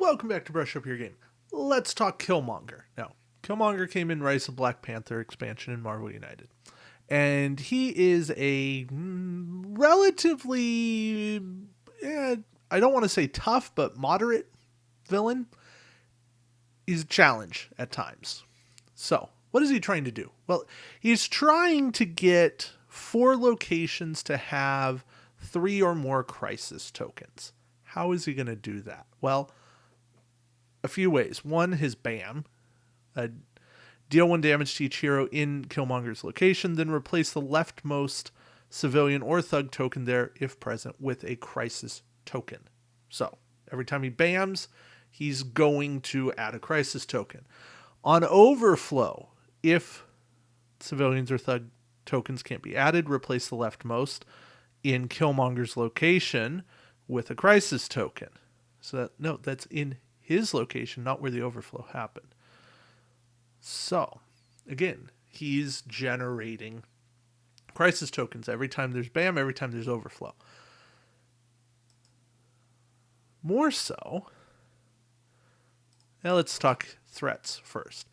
Welcome back to Brush Up Your Game. Let's talk Killmonger. Now, Killmonger came in Rise of Black Panther expansion in Marvel United. And he is a relatively, I don't want to say tough, but moderate villain. He's a challenge at times. So, what is he trying to do? Well, he's trying to get 4 locations to have 3 or more crisis tokens. How is he going to do that? Well, a few ways. One, his BAM. Deal 1 damage to each hero in Killmonger's location, then replace the leftmost civilian or thug token there, if present, with a crisis token. So, every time he BAMs, he's going to add a crisis token. On overflow, if civilians or thug tokens can't be added, replace the leftmost in Killmonger's location with a crisis token. So note, that's in his location, not where the overflow happened. So, again, he's generating crisis tokens every time there's BAM, every time there's overflow. More so, now let's talk threats first.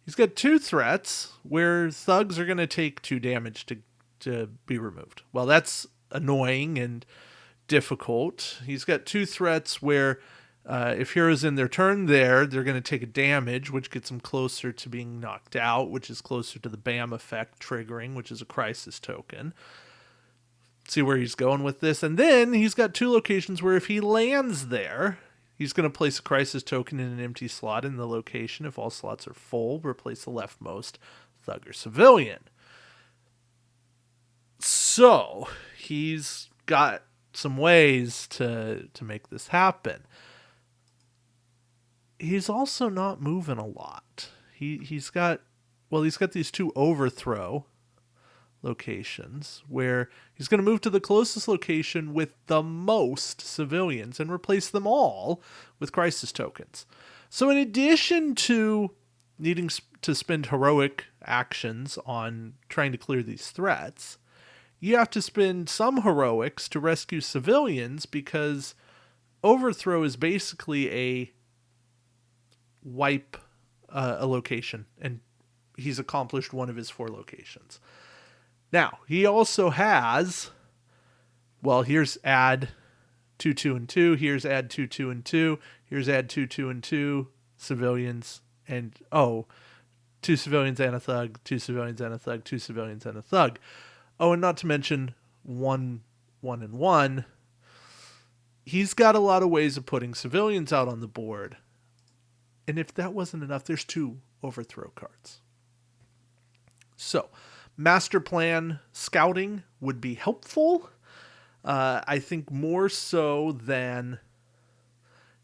He's got 2 threats where thugs are going to take 2 damage to be removed. Well, that's annoying and difficult. He's got 2 threats where if heroes in their turn they're going to take a damage, which gets them closer to being knocked out, which is closer to the BAM effect triggering, which is a crisis token. See where he's going with this. And then he's got 2 locations where if he lands there, he's going to place a crisis token in an empty slot in the location. If all slots are full, replace the leftmost thug or civilian. So he's got some ways to make this happen. He's also not moving a lot. He's got these 2 overthrow locations where he's going to move to the closest location with the most civilians and replace them all with crisis tokens. So in addition to needing to spend heroic actions on trying to clear these threats, you have to spend some heroics to rescue civilians, because overthrow is basically a wipe a location, and he's accomplished one of his 4 locations. Now, he also has, here's add 2, 2, and 2, here's add 2, 2, and 2, here's add 2, 2, and 2, civilians, and 2 civilians and a thug, 2 civilians and a thug, 2 civilians and a thug. Oh, and not to mention 1, 1, and 1. He's got a lot of ways of putting civilians out on the board. And if that wasn't enough, there's 2 overthrow cards. So, master plan scouting would be helpful. I think more so than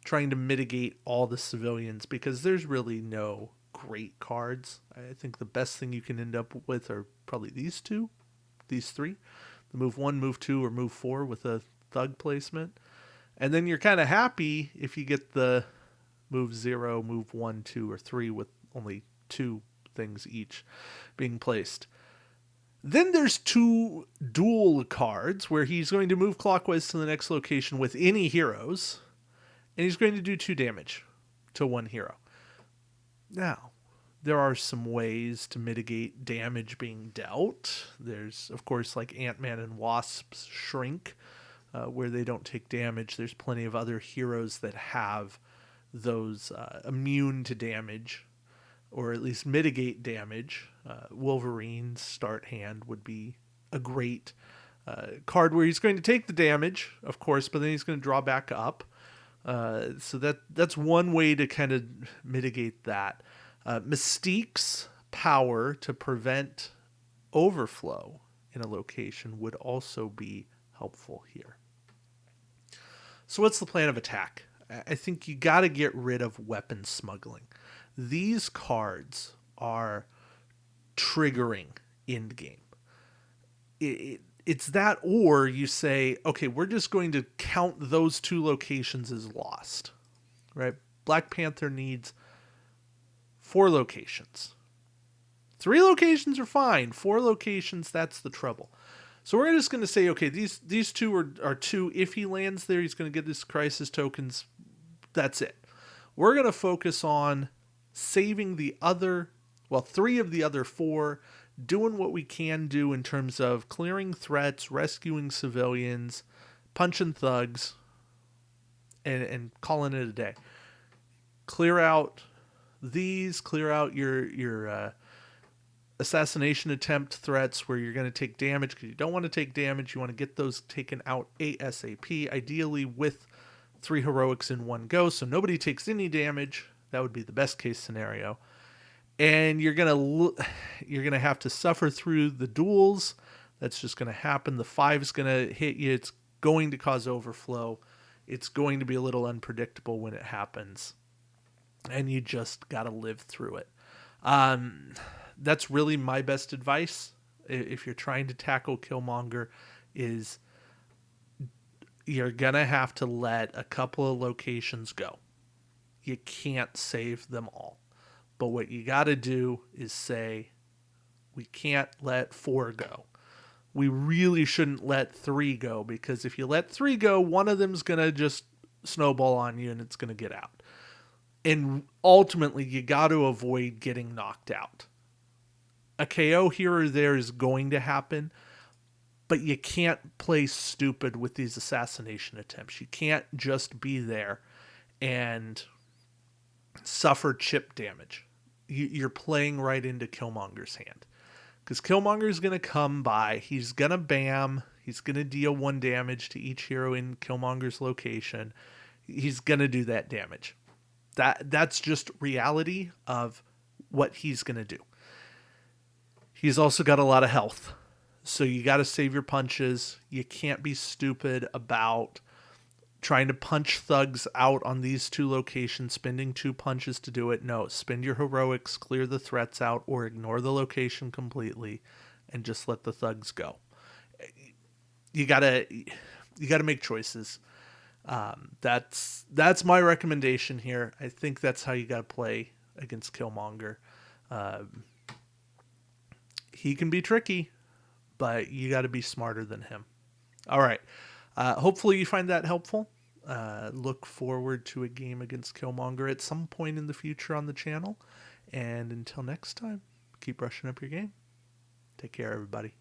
trying to mitigate all the civilians, because there's really no great cards. I think the best thing you can end up with are probably these 3. The move 1, move 2, or move 4 with a thug placement. And then you're kind of happy if you get the move 0, move 1, 2, or 3 with only 2 things each being placed. Then there's 2 dual cards where he's going to move clockwise to the next location with any heroes, and he's going to do 2 damage to 1 hero. Now, there are some ways to mitigate damage being dealt. There's, of course, like Ant-Man and Wasp's Shrink, where they don't take damage. There's plenty of other heroes that have those immune to damage, or at least mitigate damage. Wolverine's Start Hand would be a great card where he's going to take the damage, of course, but then he's going to draw back up. So that's one way to kind of mitigate that. Mystique's power to prevent overflow in a location would also be helpful here. So what's the plan of attack? I think you got to get rid of weapon smuggling. These cards are triggering end game. It's that, or you say, okay, we're just going to count those 2 locations as lost, right? Black Panther needs 4 locations. 3 locations are fine. 4 locations, that's the trouble. So we're just going to say, okay, these 2 are 2. If he lands there, he's going to get his crisis tokens That's it. We're going to focus on saving the other, well, 3 of the other 4, doing what we can do in terms of clearing threats, rescuing civilians, punching thugs, and calling it a day. Clear out clear out your assassination attempt threats where you're going to take damage because you don't want to take damage. You want to get those taken out ASAP, ideally with 3 heroics in one go, so nobody takes any damage. That would be the best case scenario. And you're gonna have to suffer through the duels. That's just gonna happen. The 5's gonna hit you. It's going to cause overflow. It's going to be a little unpredictable when it happens, and you just gotta live through it. That's really my best advice if you're trying to tackle Killmonger. Is you're gonna have to let a couple of locations go. You can't save them all. But what you got to do is say, we can't let 4 go. We really shouldn't let 3 go, because if you let 3 go, one of them's going to just snowball on you and it's going to get out. And ultimately, you got to avoid getting knocked out. A KO here or there is going to happen, but you can't play stupid with these assassination attempts. You can't just be there and suffer chip damage. You're playing right into Killmonger's hand, because Killmonger's going to come by. He's going to bam. He's going to deal 1 damage to each hero in Killmonger's location. He's going to do that damage. That's just reality of what he's going to do. He's also got a lot of health, so you got to save your punches. You can't be stupid about trying to punch thugs out on these 2 locations, spending 2 punches to do it. No, spend your heroics, clear the threats out, or ignore the location completely and just let the thugs go. You gotta make choices. That's my recommendation here. I think that's how you gotta play against Killmonger. He can be tricky, but you gotta be smarter than him. All right. Hopefully you find that helpful. Look forward to a game against Killmonger at some point in the future on the channel. And until next time, keep brushing up your game. Take care, everybody.